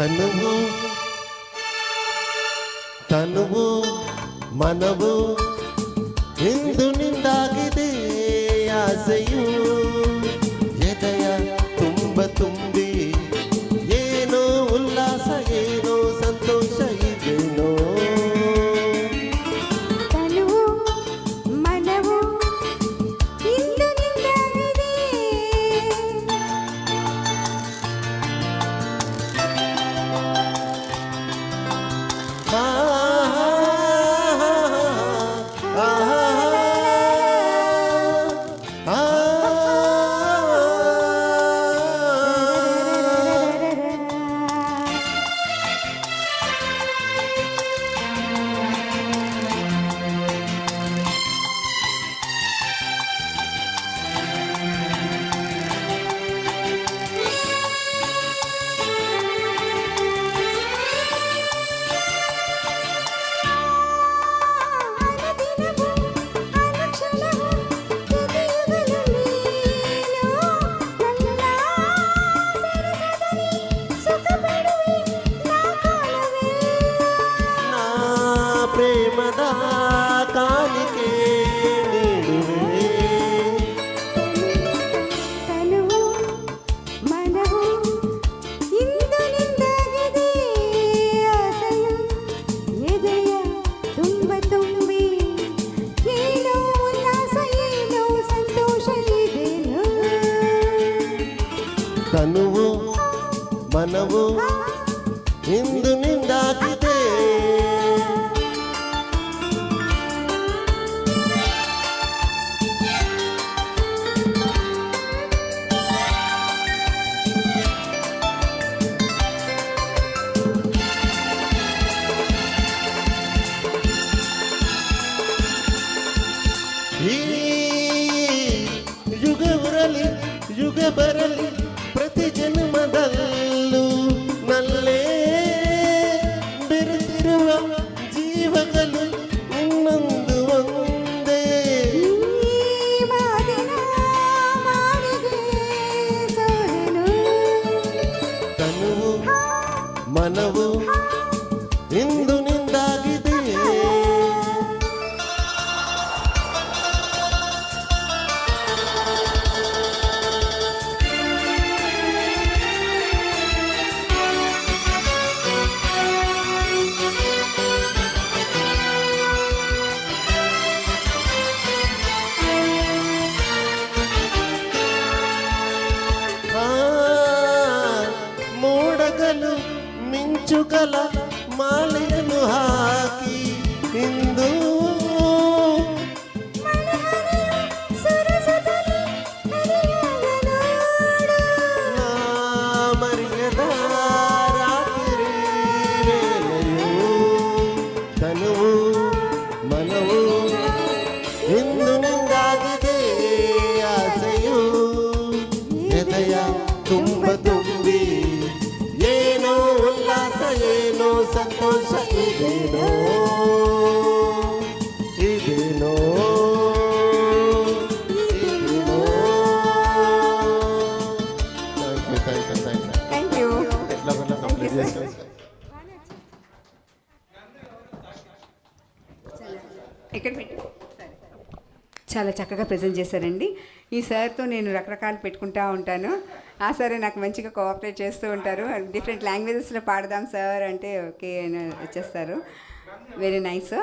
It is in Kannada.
ತನುವು ತನುವು ಮನವು ಇಂದು ನಿಂದಾಗಿದೆ ಆಸೆಯು ಎದೆಯ ತುಂಬ ತುಂಬಿ ಏನೋ ಉಲ್ಲಾಸ ಏನೋ ಸಂತೋಷ ಇದೇನೋ ತನುವು ಮನವು ಇಂದು ನಿಂದಾಗಿದೆ ಪ್ರೇಮದ ಕಾಣಿಕೆ ನೀಡುವೆ ತನುವು ಮನವು ಇಂದು ನಿಂದಾಗಿದೆ ಆಸೆಯು ಎದೆಯ ತುಂಬ ತುಂಬಿ ಏನೋ ಉಲ್ಲಾಸ ಏನೋ ಸಂತೋಷ ಇದೇನೋ ತನುವು ಮನವು ಇಂದು ನಿಂದಾಗಿದೆ ಈ ಯುಗ ಬರಲಿ ಯುಗ ಬರಲಿ ಪ್ರತಿ ಜನ್ಮದಲ್ಲೂ ನಲ್ಲೇ ಬೆರೆತಿರುವ ಜೀವಗಳು ಇನ್ನೊಂದು ಒಂದೇ ಈ ಮಾತಿನ ಮಾವಿಗೆ ಸೋರೆನು ತನುವು ಮನವು ಇಂದು ನಿಂದಾಗಿದೆ ಮೋಡಗಲು ಮಿಂಚುಗಲ ಮಾಲೆಯನ್ನು ಹಾಕಿ ಇಂದು ಮರೆಯದ ರಾತ್ರಿ ವೇಳೆಯು ತನುವು ಮನವು ಇಂದು ನಿಂದಾಗಿದೆ ಆಸೆಯು ಎದೆಯ ತುಂಬ ತುಂಬಿ ಏನೋ ಉಲ್ಲಾಸ ಏನೋ ಸಂತೋಷ ಇದೇನೋ ಇದೇನೋ ಇದೇನೋ ಥ್ಯಾಂಕ್ ಯು కంప్లీట్ చేసుకోవచ్చు ఇక్కడ పెట్టి చాలా చక్కగా ప్రజెంట్ చేశారండి. ఈ సార్తో నేను రకరకాలు పెట్టుకుంటూ ఉంటాను. ఆ సారే నాకు మంచిగా కోఆపరేట్ చేస్తూ ఉంటారు. డిఫరెంట్ లాంగ్వేజెస్లో పాడదాం సార్ అంటే ఓకే అని వచ్చేస్తారు. Very nice.